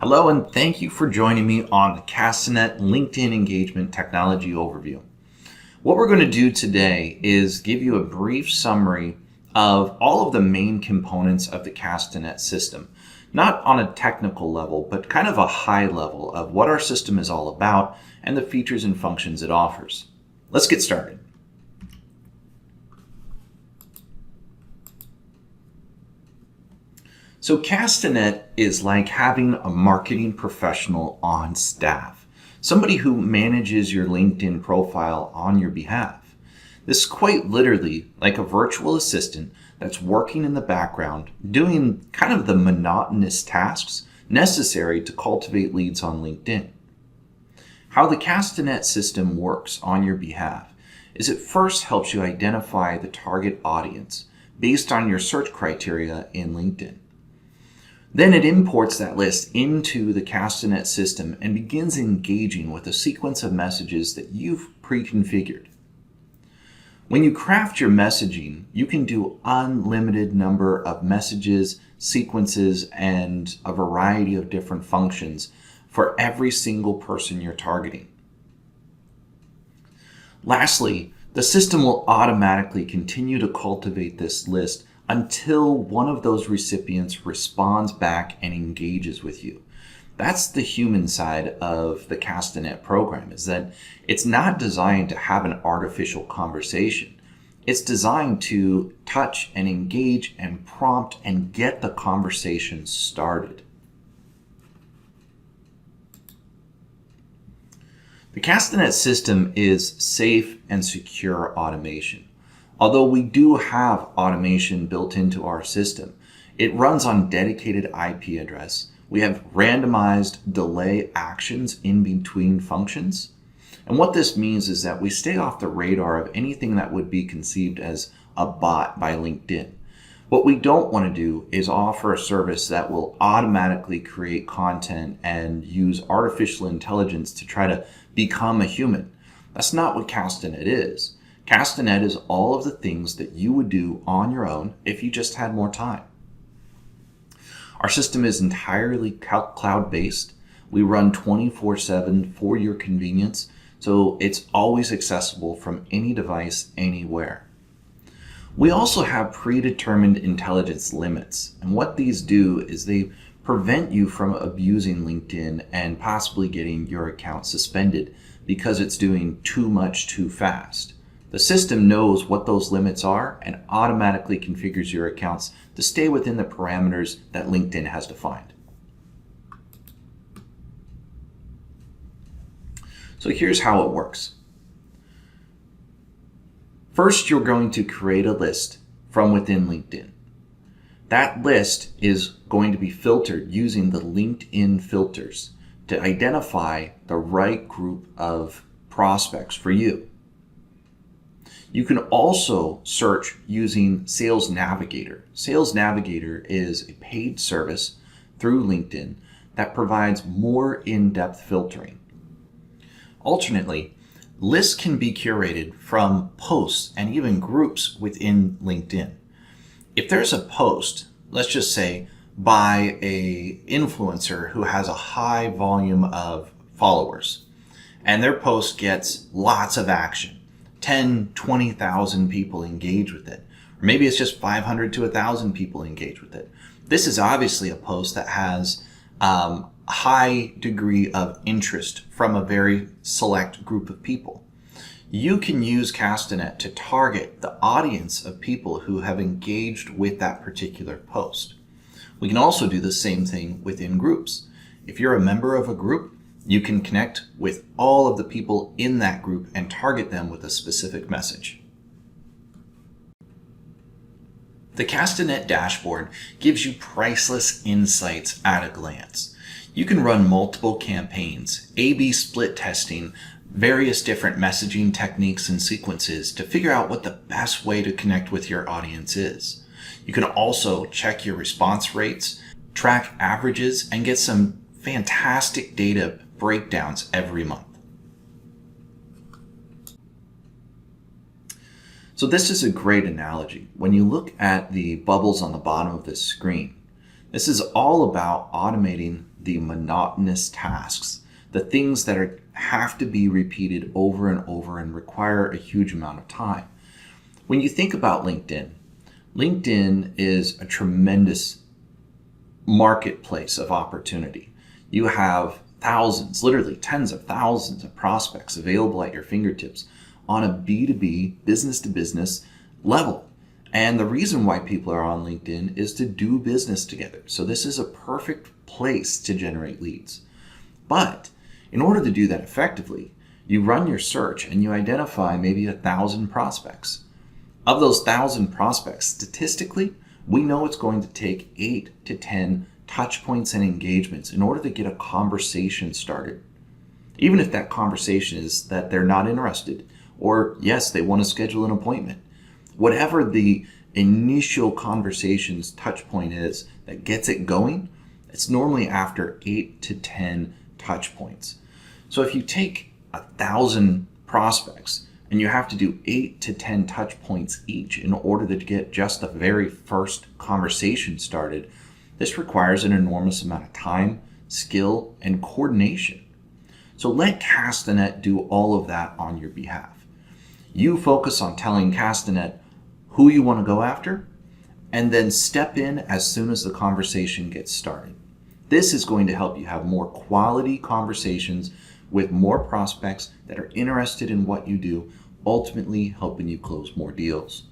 Hello, and thank you for joining me on the Castanet LinkedIn Engagement Technology Overview. What we're going to do today is give you a brief summary of all of the main components of the Castanet system, not on a technical level, but kind of a high level of what our system is all about and the features and functions it offers. Let's get started. So Castanet is like having a marketing professional on staff, somebody who manages your LinkedIn profile on your behalf. This is quite literally like a virtual assistant that's working in the background, doing kind of the monotonous tasks necessary to cultivate leads on LinkedIn. How the Castanet system works on your behalf is it first helps you identify the target audience based on your search criteria in LinkedIn. Then it imports that list into the Castanet system and begins engaging with a sequence of messages that you've pre-configured. When you craft your messaging, you can do unlimited number of messages, sequences, and a variety of different functions for every single person you're targeting. Lastly, the system will automatically continue to cultivate this list until one of those recipients responds back and engages with you. That's the human side of the Castanet program, is that it's not designed to have an artificial conversation. It's designed to touch and engage and prompt and get the conversation started. The Castanet system is safe and secure automation. Although we do have automation built into our system, it runs on dedicated IP address. We have randomized delay actions in between functions. And what this means is that we stay off the radar of anything that would be conceived as a bot by LinkedIn. What we don't want to do is offer a service that will automatically create content and use artificial intelligence to try to become a human. That's not what Castanet is. Castanet is all of the things that you would do on your own if you just had more time. Our system is entirely cloud-based. We run 24/7 for your convenience, so it's always accessible from any device, anywhere. We also have predetermined intelligence limits, and what these do is they prevent you from abusing LinkedIn and possibly getting your account suspended because it's doing too much too fast. The system knows what those limits are and automatically configures your accounts to stay within the parameters that LinkedIn has defined. So here's how it works. First, you're going to create a list from within LinkedIn. That list is going to be filtered using the LinkedIn filters to identify the right group of prospects for you. You can also search using Sales Navigator. Sales Navigator is a paid service through LinkedIn that provides more in-depth filtering. Alternately, lists can be curated from posts and even groups within LinkedIn. If there's a post, let's just say by an influencer who has a high volume of followers, and their post gets lots of action, 10, 20,000 people engage with it. Or maybe it's just 500 to 1,000 people engage with it. This is obviously a post that has a high degree of interest from a very select group of people. You can use Castanet to target the audience of people who have engaged with that particular post. We can also do the same thing within groups. If you're a member of a group, you can connect with all of the people in that group and target them with a specific message. The Castanet dashboard gives you priceless insights at a glance. You can run multiple campaigns, A/B split testing, various different messaging techniques and sequences to figure out what the best way to connect with your audience is. You can also check your response rates, track averages, and get some fantastic data breakdowns every month. So this is a great analogy. When you look at the bubbles on the bottom of this screen, this is all about automating the monotonous tasks, the things that have to be repeated over and over and require a huge amount of time. When you think about LinkedIn, LinkedIn is a tremendous marketplace of opportunity. You have thousands, literally tens of thousands of prospects available at your fingertips on a B2B, business to business level. And the reason why people are on LinkedIn is to do business together. So this is a perfect place to generate leads. But in order to do that effectively, you run your search and you identify maybe 1,000 prospects. Of those 1,000 prospects, statistically, we know it's going to take 8 to 10 touch points and engagements in order to get a conversation started. Even if that conversation is that they're not interested, or yes, they want to schedule an appointment. Whatever the initial conversation's touch point is that gets it going, it's normally after 8 to 10 touch points. So if you take 1,000 prospects and you have to do 8 to 10 touch points each in order to get just the very first conversation started, this requires an enormous amount of time, skill, and coordination. So let Castanet do all of that on your behalf. You focus on telling Castanet who you want to go after, and then step in as soon as the conversation gets started. This is going to help you have more quality conversations with more prospects that are interested in what you do, ultimately helping you close more deals.